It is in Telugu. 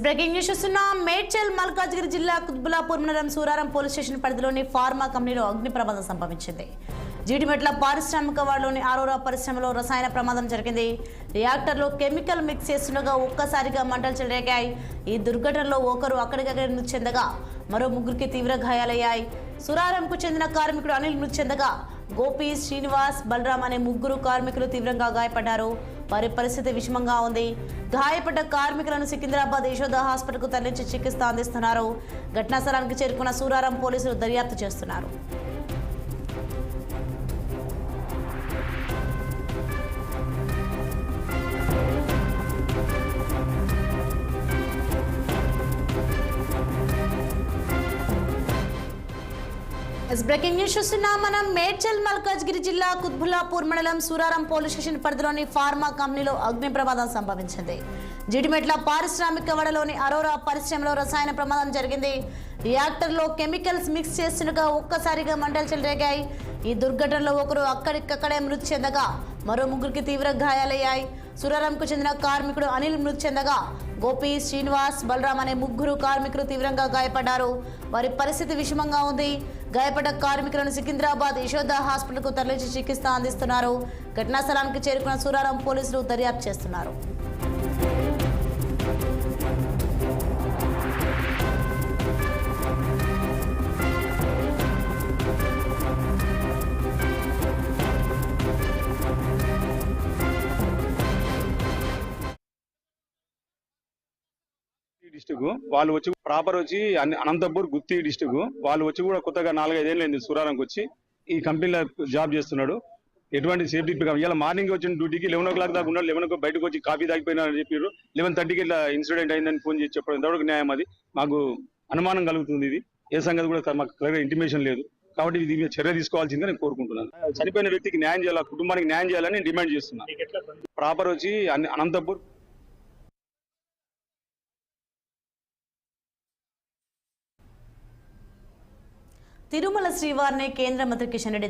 బ్రేకింగ్ న్యూస్ చూస్తున్నా. మేడ్చల్ మల్కాజ్గిరి జిల్లా కుత్బులాపూర్ మండలం సూరారం పోలీస్ స్టేషన్ పరిధిలోని ఫార్మా కంపెనీలో అగ్ని ప్రమాదం సంభవించింది. జీడిమెట్ల పారిశ్రామిక వాడలోని ఆరోరా పరిశ్రమలో రసాయన ప్రమాదం జరిగింది. రియాక్టర్లో కెమికల్ మిక్స్ చేస్తుండగా ఒక్కసారిగా మంటలు చెలరేగాయి. ఈ దుర్ఘటనలో ఒకరు అక్కడికక్కడే మృతి చెందగా మరో ముగ్గురికి తీవ్ర గాయాలయ్యాయి. సూరారంకు చెందిన కార్మికుడు అనిల్ మృతి చెందగా గోపి, శ్రీనివాస్, బలరాం అనే ముగ్గురు కార్మికులు తీవ్రంగా గాయపడ్డారు. వారి పరిస్థితి విషమంగా ఉంది. గాయపడ్డ కార్మికులను సికింద్రాబాద్ యశోద హాస్పిటల్కు తరలించి చికిత్స అందిస్తున్నారు. ఘటనా స్థలానికి చేరుకున్న సూరారం పోలీసులు దర్యాప్తు చేస్తున్నారు. బ్రేకింగ్ న్యూస్ చూస్తున్నా. మనం మేడ్చల్ మల్కాజ్గిరి జిల్లా కుత్బులాపూర్ మండలం సూరారం పోలీస్ స్టేషన్ పరిధిలోని ఫార్మా కంపెనీలో అగ్ని ప్రమాదం సంభవించింది. జీడిమెట్ల పారిశ్రామిక వాడలోని అరోరా పరిశ్రమలో రసాయన ప్రమాదం జరిగింది. రియాక్టర్లో కెమికల్స్ మిక్స్ చేస్తుండగా ఒక్కసారిగా మంటలు చెలరేగాయి. ఈ దుర్ఘటనలో ఒకరు అక్కడికక్కడే మృతి చెందగా మరో ముగ్గురికి తీవ్ర గాయాలయ్యాయి. సూరారంకు చెందిన కార్మికుడు అనిల్ మృతి చెందగా గోపి, శ్రీనివాస్, బలరాం అనే ముగ్గురు కార్మికులు తీవ్రంగా గాయపడ్డారు. వారి పరిస్థితి విషమంగా ఉంది. గాయపడ్డ కార్మికులను సికింద్రాబాద్ యశోద హాస్పిటల్కు తరలించి చికిత్స అందిస్తున్నారు. ఘటనా స్థలానికి చేరుకున్న సూరారం పోలీసులు దర్యాప్తు చేస్తున్నారు. డిస్టిక్ వాళ్ళు వచ్చి ప్రాపర్ వచ్చి అనంతపూర్ గుత్తి డిస్టిక్ వాళ్ళు వచ్చి కూడా కొత్తగా 4-5 ఏళ్ళు అయింది సూరారంకి వచ్చి ఈ కంపెనీలో జాబ్ చేస్తున్నాడు. ఎటువంటి సేఫ్టీ ఇలా మార్నింగ్ వచ్చిన డ్యూటీకి 11 o'clock దాకా ఉన్నాడు. 11 బయటకు వచ్చి కాఫీ తాగిపోయినారని చెప్పారు. 11:30కి ఇట్లా ఇన్సిడెంట్ అయిందని ఫోన్ చేసి చెప్పడం ఎంతవరకు న్యాయం? అది మాకు అనుమానం కలుగుతుంది. ఇది ఏ సంగతి కూడా మాకు క్లియర్ ఇంటిమేషన్ లేదు. కాబట్టి ఇది మీద చర్య తీసుకోవాల్సిందిగా నేను కోరుకుంటున్నాను. చనిపోయిన వ్యక్తికి న్యాయం చేయాలి, కుటుంబానికి న్యాయం చేయాలని నేను డిమాండ్ చేస్తున్నాను. ప్రాపర్ వచ్చి అనంతపూర్ తిరుమల శ్రీవారిని కేంద్ర మంత్రి కిషన్ రెడ్డి